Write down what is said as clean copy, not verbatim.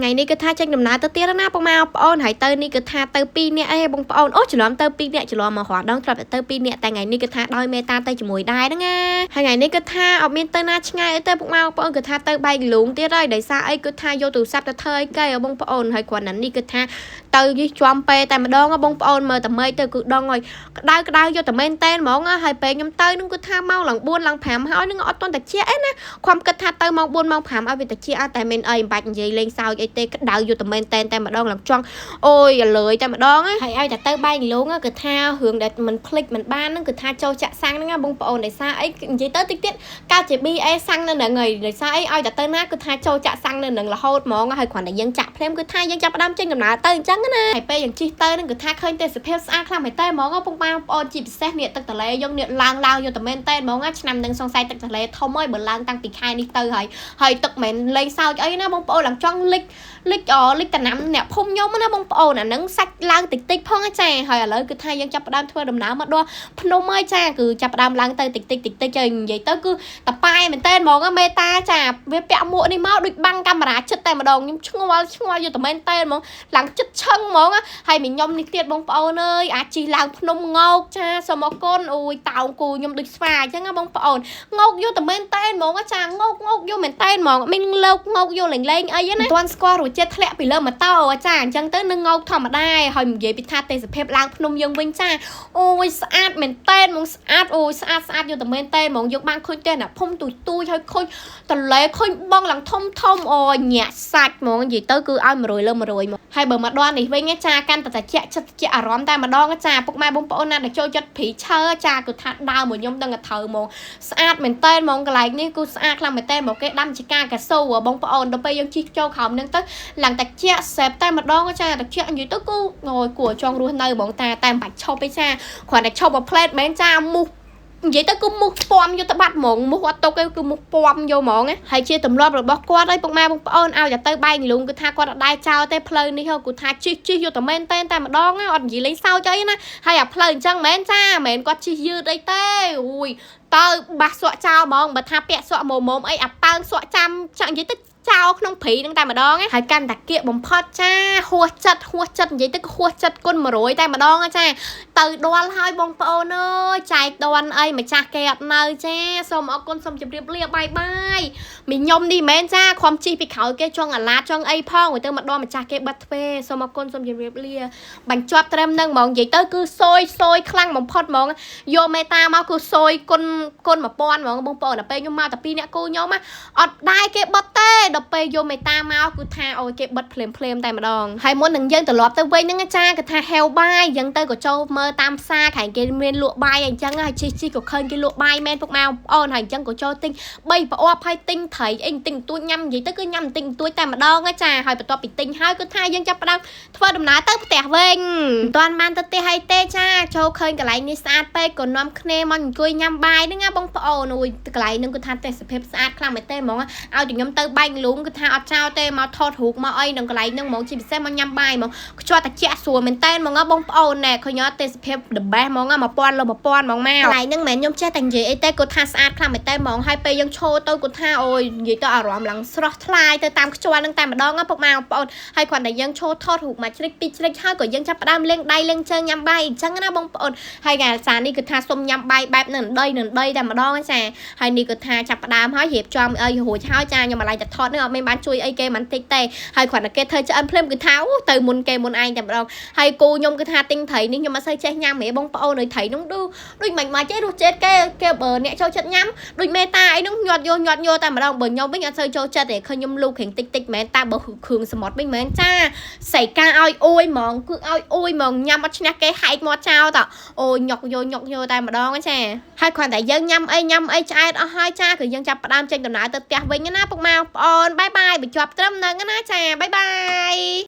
ngàyនេះគឺថាចេញដំណើរទៅទៀតណាបងមកប្អូនហើយទៅនេះគឺថាទៅ2នាក់អីបងប្អូនអូច្រឡំទៅ2នាក់ច្រឡំមករាល់ដងធ្លាប់តែទៅ2នាក់តែថ្ងៃនេះគឺថាដោយមេតាទៅជាមួយដែរហ្នឹងណាហើយថ្ងៃនេះគឺថាអត់មានទៅណាឆ្ងាយអីទេបងមកប្អូនគឺថាទៅបែកលូងទៀតហើយដោយសារអីគឺថាយកទូរស័ព្ទទៅធ្វើអីគេបងប្អូនហើយគ្រាន់តែនេះគឺថាទៅយីជាប់ពេលតែម្ដងបងប្អូនមើលតែមេទៅគឺដងហើយក្តៅយកតែមែនតែនហ្មងហើយពេលខ្ញុំទៅនឹងគឺថាម៉ោងឡើង4ឡើង5ហើយនឹងអត់ទាន់តែជាអីណាខ្ញុំគិតថាទៅម៉ោង4ម៉ោង5ឲ្យវាតែជាអត់តែមែនអីមិនបាច់និយាយលេងសើចអីទេក្តៅយកតែមែនតែនតែម្ដងឡើងចង់អូយលើយតែម្ដងហើយឲ្យតែទៅបែកលូងគឺថារឿងដែលមិនភ្លេចមិនបានហ្នឹងគឺថាចូលចាក់សាំងហ្នឹងបងប្អូនដោយសារអីនិយាយទៅតិចទៀតកើតជា BA សាំងនៅនឹងហើយដោយសារអីឲ្យតែទៅណាគឺថាចូលចាក់សាំងនៅនឹងរហូតហ្មងហើយគ្រាន់តែយើងចាក់ភ្លាមគឺថាយើងចាប់ផ្ដើមចេញដំណើរទៅអញ្ចឹងណាហើយពេលយើងជិះទៅហ្នឹងគឺថាឃើញទេសភាពស្អាតខ្លាំងមែនតើហ្មងបងប្អូនជាពិសេសនេះទឹកទន្លេយើងនេះឡើងយកតែមែនតើហ្មងឆ្នាំនឹងសង្ស័យទឹកទន្លេធំហើយបើឡើងតាំងពីខែនេះទៅហើយទឹកមិនលេងសើចអីណាបងប្អូនឡើងចង់លិចតំណាំអ្នកភូមិខ្ញុំណាបងប្អូនអាហ្នឹងសាច់ឡើងតិចផងចាហើយឥឡូវគឺថាយើងចាប់ផ្ដើមធ្វើដំណើរមកដល់ភ្នំហើយចាគឺចាប់ផ្ដើមឡើងទៅតិចហើយនិយាយទៅគឺតប៉ែមែនតើហ្មងមេតាចាវាពាក់មួកនេះមកដូចបាំងកាមេរ៉ាចិត្តតែម្ដងខ្ញុំឆ្ងល់យកតែមែនតើហ្មងឡើងចិត្តឆឹងហ្មងហើយមីខ្ញុំនេះទៀតបងប្អូនអើយអាចជិះឡើងភ្នំងោកចាសូមអរគុណអូយតោងគូខ្ញុំដូចស្វាអញ្ចឹងណាបងប្អូនងោកយកតែមែនតើហ្មងចាងោកយកមែនតើហ្មងមានលើកងោកយកលេងអីណាមិនទាន់ស្គាល់រួចចិត្តធ្លាក់ពីលើម៉ូតូចាអញ្ចឹងទៅនឹងងោកធម្មតាហើយនិយាយពីថាទេសភាពឡើងភ្នំយើងវិញចាអូយស្អាតមែនតើហ្មងស្អាតអូយស្អាតយកតែមែនតើហ្មងយកបានឃើញទេណាភូមិទូចហើយឃើញតលេឃើញបងឡើងធំអូយញាក់សាច់ហ្មងនិយាយទៅគឺឲ្យ100លើ100មកហើយបើមកដល់នេះវិញចាកាន់តែជាចិត្តជាអារម្មណ៍តែម្ដងចាពុកម៉ែបងប្អូនណាដែលចូលចិត្តព្រីឈើចាគឺថាដើរមកខ្ញុំដឹងតែត្រូវហ្មងស្អាតមែនតើហ្មងកន្លែងនេះគឺស្អាតខ្លាំងមែនតើហ្មងគេដាំជាការកស៊ូបងប្អូនដល់ពេលយើងជិះចូលក្រោមហ្នឹងទៅឡើងតែជាសេបតែម្ដងចាតែជានិយាយទៅគឺអូយគួរចង់រស់នៅហ្មងតែមិនបាច់ឈប់ទេចាគ្រាន់តែឈប់មកផ្លេតមែនចាមូសនិយាយទៅគឺមុខពំយកទៅបាត់ហ្មងមុខអត់ទុកទេគឺមុខពំយកហ្មងហើយជាទម្លាប់របស់គាត់ហើយពុកម៉ែបងប្អូនឲ្យតែទៅបែកលូងគឺថាគាត់អត់ដែរចោលទេផ្លូវនេះគឺថាជិះយកតែមែនតែម្ដងអត់និយាយលេងសើចអីណាហើយអាផ្លូវអញ្ចឹងមែនចាមែនគាត់ជិះយឺតអីទេអូយទៅបាសសក់ចោលហ្មងបើថាពាក់សក់មុំអីអាប៉ើងសក់ចាំចានិយាយទៅចោលក្នុងព្រីហ្នឹងតែម្ដងហើយកាន់តាគៀកបំផុតចាហួសចិត្តនិយាយទៅហួសចិត្តគុណ100តែម្ដងចាទៅដល់ហើយបងប្អូនអើយចែកដន់អីម្ចាស់គេអត់នៅចាសូមអរគុណសូមជម្រាបលាបាយមីខ្ញុំនេះមែនចាខំជីពីក្រោយគេចង់អាឡាតចង់អីផងទៅមកដល់ម្ចាស់គេបាត់ទ្វេសូមអរគុណសូមជម្រាបលាបញ្ចប់ត្រឹមហ្នឹងហ្មងនិយាយទៅគឺសយខ្លាំងបំផុតហ្មងយកមេតាមកគឺសយគុណ1000ហ្មងបងប្អូនដល់ពេលខ្ញុំមកតែ2អ្នកគូខ្ញុំអត់ដែរគេបត់ទេដល់ពេលយកមេតាមកគឺថាអូយគេបិទភ្លាមតែម្ដងហើយមុននឹងយើងត្រឡប់ទៅវិញហ្នឹងចាគឺថាហេវបាយអញ្ចឹងទៅក៏ចូលមើលតាមផ្សារក្រែងគេមានលក់បាយអញ្ចឹងហើយជីក៏ឃើញគេលក់បាយមែនពុកម៉ែបងប្អូនហើយអញ្ចឹងក៏ចូលទិញ3ប្រអប់ហើយទិញត្រីអីទិញទួចញ៉ាំនិយាយទៅគឺញ៉ាំទិញទួចតែម្ដងចាហើយបន្ទាប់ពីទិញហើយគឺថាយើងចាប់ផ្ដើមធ្វើដំណើរទៅផ្ទះវិញមិនទាន់បានទៅផ្ទះហើយទេចាចូលឃើញកន្លែងនេះស្អាតពេកក៏នាំគ្នាមកអង្គុយញ៉ាំបាយហ្នឹងណាបងប្អូនអូយកន្លែងហ្នឹងគឺថាទេសភាពស្អាតខ្លាំងមែនទេហ្មងឲ្យតែខ្ញុំទៅបែកលូងគឺថាអត់ចោលទេមកថតរូបមកអីនឹងកន្លែងហ្នឹងហ្មងជាពិសេសមកញ៉ាំបាយហ្មងខ្ជាប់តែជាក់ស្រួលមែនតើហ្មងបងប្អូនណែឃើញទេសភាព the best ហ្មង1000លើ1000ហ្មងមកកន្លែងហ្នឹងមិនខ្ញុំចេះតែនិយាយអីទេគាត់ថាស្អាតខ្លាំងមែនតើហ្មងហើយពេលយើងឈរទៅគាត់ថាអូយនិយាយទៅអារម្មណ៍ឡើងស្រស់ថ្លាយទៅតាមខ្ជាប់ហ្នឹងតែម្ដងពុកម៉ែបងប្អូនហើយគ្រាន់តែយើងឈរថតរូបមួយជ្រិចពីរជ្រិចហើយក៏យើងចាប់ផ្ដើមលេងដៃលេងជើងញ៉ាំបាយអញ្ចឹងណាបងប្អូនហើយកាលសារនេះគឺថាសុំញ៉ាំបាយបែបនឹងដីតែម្ដងចាហើយនេះគឺថាចាប់ផ្ដើមហើយរៀបចំអីរួចហើយចាខ្ញុំមកឡើងតែថតនេះអត់មានបានជួយអីគេមិនតិចទេហើយគ្រាន់តែគេធ្វើឆ្អិនភ្លាមគឺថាអូទៅមុនគេមុនឯងតែម្ដងហើយគូខ្ញុំគឺថាទិញត្រីនេះខ្ញុំអត់សូវចេះញ៉ាំហ៎បងប្អូននៅត្រីនោះដូចមិនមកចេះរសជាតិគេបើអ្នកចូលចិត្តញ៉ាំដូចមេតាអីនោះញាត់យកតែម្ដងបើខ្ញុំវិញអត់សូវចូលចិត្តទេឃើញខ្ញុំលូករៀងតិចមែនតែបើគ្រឿងសមុទ្រវិញមែនចាស្អីការឲ្យអួយហ្មងគឺឲ្យអួយហ្មងញ៉ាំអត់ឈ្នះគេហែកមាត់ចោលតអូញុកយកតែម្ដងចាហើយគ្រាន់តែយើងញ៉ាំអីឆ្អែតអស់ហើយចាគឺយើងចាប់ផ្ដើមចេញដំណើរទៅផ្ទះវិញណាពុកម៉ែបងប្អូនបាយបញ្ចប់ត្រឹមហ្នឹងណាចាបាយ